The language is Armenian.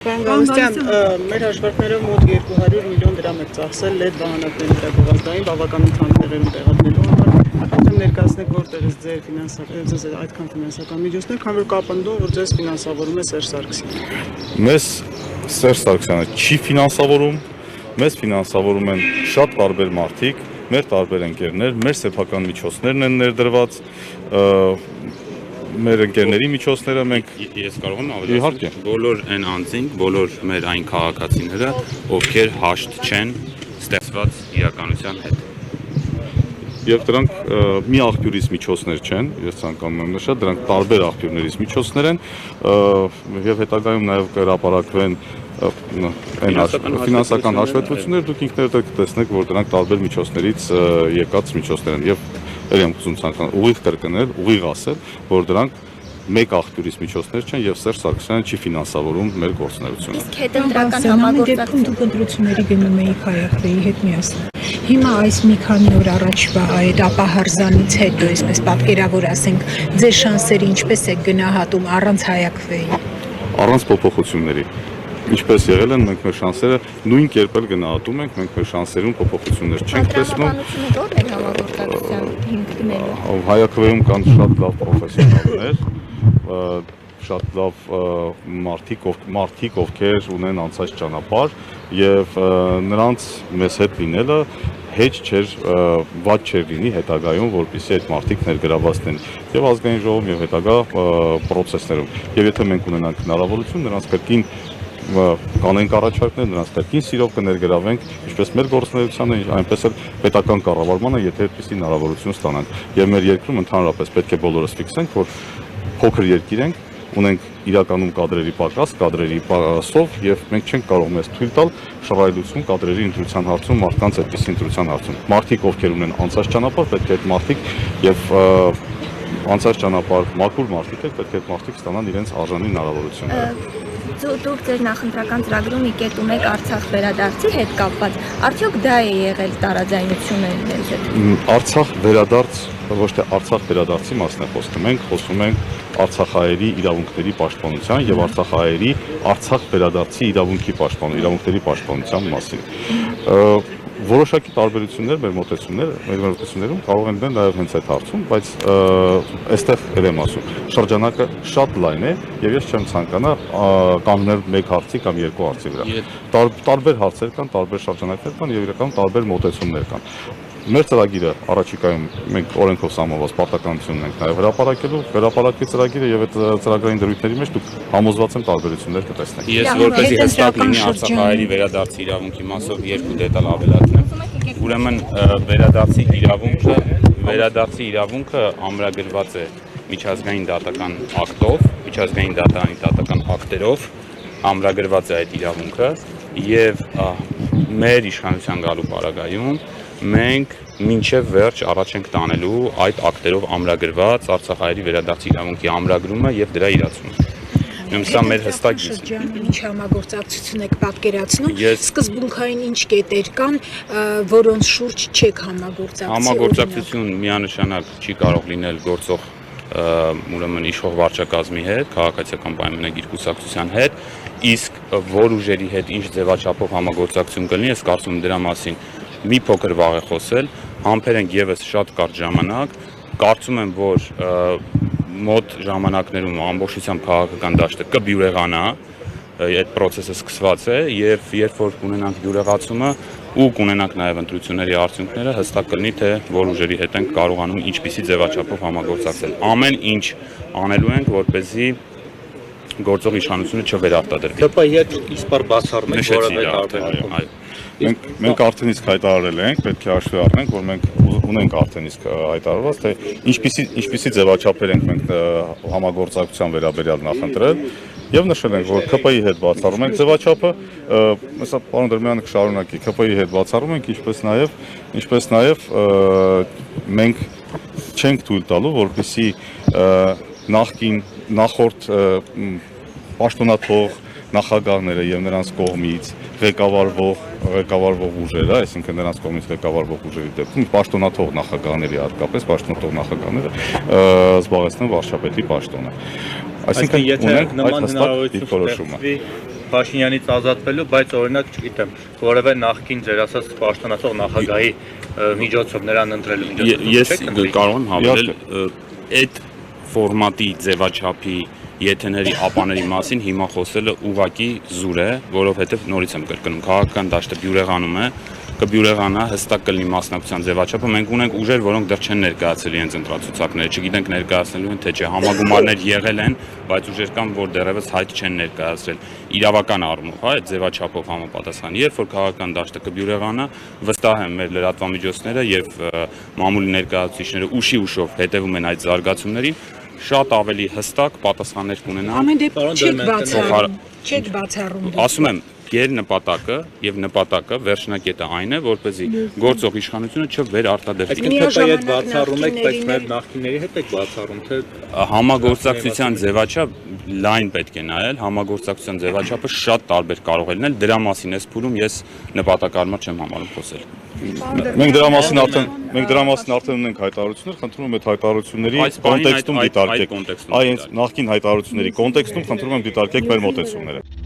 Բանգալստյան մեր հաշվարկներով մոտ 200 միլիոն դրամ եք ծախսել լեդ վահանակների վրա գովազդային բավական ընդհանրերում տեղադրելու համար, այդտեղ ներկայացնեք որտեղից ձեր այդքան ֆինանսական միջոցներ, քան որ կապնդում, որ ձեզ ֆինանսավորում է Սերժ Սարգսյանը։ Մեզ Սերժ Սարգսյանը չի ֆինանսավորում, մեզ ֆինանսավորում են շատ տարբեր մարդիկ, մեր տարբեր ընկերներ, մեր սեփական միջոցներն են ներդրված, մեր ընկերների միջոցները մենք ես կարող եմ ավելացնել բոլոր այն անձինք, բոլոր մեր այն քաղաքացիները, ովքեր հաշտ չեն ստեղծված իրականության հետ։ Եվ դրանք մի աղբյուրից միջոցներ չեն, ես ցանկանում եմ նշել, դրանք տարբեր աղբյուրներից միջոցներ են եւ հետագայում նաեւ կհրապարակվեն ֆինանսական հաշվետվություններ, դուք ինքներդ կտեսնեք, որ դրանք տարբեր միջոցներից եկած միջոցներ են եւ ելի եմ ուզում ցանկանում ուղիղ կրկնել, ուղիղ ասել, որ դրանք մեկ աղբյուրից միջոցներ չեն եւ Սերժ Սարգսյանը չի ֆինանսավորում մեր գործունեությունը։ Իսկ հետընտրական համագործակցություն դուք ընտրությունների գնում էիք Հայաքվեի հետ միասին։ Հիմա այս մի քանի օր առաջվա այդ ապահարզանից հետո, այսպես պատկերավոր ասենք, ձեր շանսերը ինչպես եք գնահատում առանց Հայաքվեի։ Առանց փոփոխությունների։ Ինչպես եղել են, մենք մեր շանսերը նույն կերպ էլ գնահատում ենք, մենք մեր շանսերում փոփոխություններ չենք տեսնում։ Ո՞րն է համագործակցության հիմք դնելու։ Հայաքվեում կան շատ լավ պրոֆեսիոնալներ, շատ լավ մարդիկ, ովքեր ունեն անցած ճանապարհ եւ նրանց մեզ հետ լինելը հեչ չէր, վատ չէր լինի հետագայում, որպեսզի այդ մարդիկ ներգրավված լինեն եւ ազգային ժողովում եւ հետագա պրոցեսներում։ Եվ եթե մենք ունենանք հնարավորություն, նրանց կրկին կանենք առաջարկներ, նրանց կրկին սիրով կներգրավենք ինչպես մեր գործունեությանը, այնպես էլ պետական կառավարմանը, եթե այդպիսի հնարավորություն ստանանք։ Եվ մեր երկրում ընդհանրապես պետք է բոլորս ֆիքսենք, որ փոքր երկիր ենք, ունենք իրականում կադրերի պակաս, կադրերի պակասով եւ մենք չենք կարող մեզ թույլ տալ շռայլություն կադրերի ընտրության հարցում, մարդկանց այդպիսի ընտրության հարցում։ Մարդիկ, ովքեր ունեն անցած ճանապարհ, պետք է այդ մարդիկ եւ անցած ճանապարհ մաքուր մարդիկ էլ պետք է այդ մարդիկ ստանան իրենց արժանի հնարավորությունները։ Դուք ձեր նախընտրական ծրագրում մի կետում եք Արցախ վերադարձի հետ կապված, արդյոք դա է եղել տարաձայնությունը իրենց հետ։ Արցախ վերադարձ, ոչ թե Արցախ վերադարձի մասն է խոսքը, մենք խոսում ենք արցախահայերի իրավունքների պաշտպանության եւ արցախահայերի Արցախ վերադարձի իրավունքների պաշտպանության մասին։ Որոշակի տարբերություններ մեր մոտեցումներում կարող են լինել նաև հենց այդ հարցում, բայց այստեղ եմ ասում, շրջանակը շատ լայն է եւ ես չեմ ցանկանա կանգնել մեկ հարցի կամ երկու հարցի վրա։ Տարբեր հարցեր կան, տարբեր շրջանակներ կան եւ իրականում տարբեր մոտեցումներ կան։ Մեր ծրագիրը առաջիկայում մենք օրենքով սահմանված պարտականությունն ենք նաև հրապարակի ծրագիրը եւ այդ ծրագրային դրույթների մեջ դուք համոզված եմ տարբերություններ կտեսնեք։ Ես որպեսզի հստակ լինի Արցախահայերի վերադարձի իրավունքի մասով երկու դետալ ավելացնեմ։ Ուրեմն վերադարձի իրավունքը ամրագրված է միջազգային դատական ակտով, միջազգային դատական ակտերով ամրագրված է այդ իրավունքը եւ մեր իշխանության գալու պարագայում մենք մինչև վերջ առաջ ենք տանելու այդ ակտերով ամրագրված Արցախահայերի վերադարձի իրավունքի ամրագրումը եւ դրա իրացումը։ Սա մեր հստակ շրջանում ինչ համագործակցություն եք պատկերացնում, սկզբունքային ինչ կետեր կան, որոնց շուրջ չեք համագործակցի։ Համագործակցություն միանշանակ չի կարող լինել գործող ուրեմն իշխող վարչակազմի հետ, քաղաքացիական պայմանագիր կուսակցության հետ, իսկ որ ուժերի հետ ինչ ձևաչափով համագործակցություն կլինի, ես կարծում եմ դրա մասին մի փոքր վաղ է խոսել, համբեր ենք եւս շատ կարճ ժամանակ, կարծում եմ, որ մոտ ժամանակներում ամբողջությամբ քաղաքական դաշտը կբյուրեղանա, այդ process-ը սկսված է եւ երբ որ կունենանք բյուրեղացումը ու կունենանք նաեւ ընտրությունների արդյունքները, հստակ կլինի թե որ ուժերի հետ ենք կարողանում ինչպիսի ձևաչափով համագործակցել։ Ամեն ինչ անելու ենք, որպեսզի գործող իշխանությունը չվերարտադրվի։ ՀՊ-ը իսպար բացառնենք որևէ տարբերակում։ Մենք արդեն իսկ հայտարարել ենք, պետք է հաշվի առնենք, որ մենք ունենք արդեն իսկ հայտարարված, թե ինչպիսի ձևաչափեր ենք մենք համագործակցության վերաբերյալ նախընտրել եւ նշել ենք, որ ԿՊ-ի հետ բացառում ենք ձևաչափը, հեսա պարոն Դրմյանը կշարունակի, ԿՊ-ի հետ բացառում ենք, ինչպես նաեւ մենք չենք թույլ տալու, որպեսզի նախորդ պաշտոնաթող նախագահները եւ նրանց կողմից ղեկավարվող ուժերը, այսինքն նրանց կողմից ղեկավարվող ուժերի դեպքում պաշտոնաթող նախագահների հատկապես պաշտոնաթող նախագահները զբաղեցնեն վարչապետի պաշտոնը։ Այսինքն եթե ունենք այդ նման հստակ հնարավորություն դիրքորոշումը։ ստեղծվի Փաշինյանից ազատվելու, բայց օրինակ, չգիտեմ, որևէ նախկին ձեր ասած պաշտոնացող նախագահի միջոցով նրան ընտրելու միջոցով։ Ես կարող եմ հավելել այդ ֆորմատի ձևաչափի եթեների ապաների մասին հիմա խոսելը ուղակի զուր է, որովհետև նորից եմ կրկնում, քաղաքական դաշտը բյուրեղանում է, կբյուրեղանա, հստակ կլինի մասնակցության ձևաչափը, մենք ունենք ուժեր, որոնք դեռ չեն ներկայացել իրենց ընտրացուցակները, չգիտենք ներկայացնելու են թե չէ, համագումարներ եղել են, բայց ուժեր կան, որ դեռևս հայտ չեն ներկայացրել իրավական առումով, հա, այդ ձևաչափով համապատասխան, երբ որ քաղաքական դաշտը կբյուրեղանա, վստահ եմ մեր լրատվամիջոցները եւ մամուլի ներկայացուցիչները ուշով հետևում են այդ զարգացումներին, շատ ավելի հստակ պատասխաններ կունենան։ Ամեն դեպքում չեք բացառում։ Ասում եմ, Գեր նպատակը եւ նպատակը վերջնակետը այն է, որպեսզի գործող իշխանությունը չվերարտադրվի։ Այսինքն այդ բացառում եք, բայց մեր նախկինների հետ եք բացառում, թե համագործակցության ձևաչափ լայն պետք է նայել, համագործակցության ձևաչափը շատ տարբեր կարող է լինել, դրա մասին էս փուլում ես նպատակարար չեմ համարում խոսել։ Մենք դրա մասին արդեն ունենք հայտարարություններ, խնդրում եմ այդ հայտարարությունների կոնտեքստում դիտարկեք։ Այս նախկին հայտարարությունների կոնտեքստում խնդրում եմ դիտարկեք մեր մոտեցումները։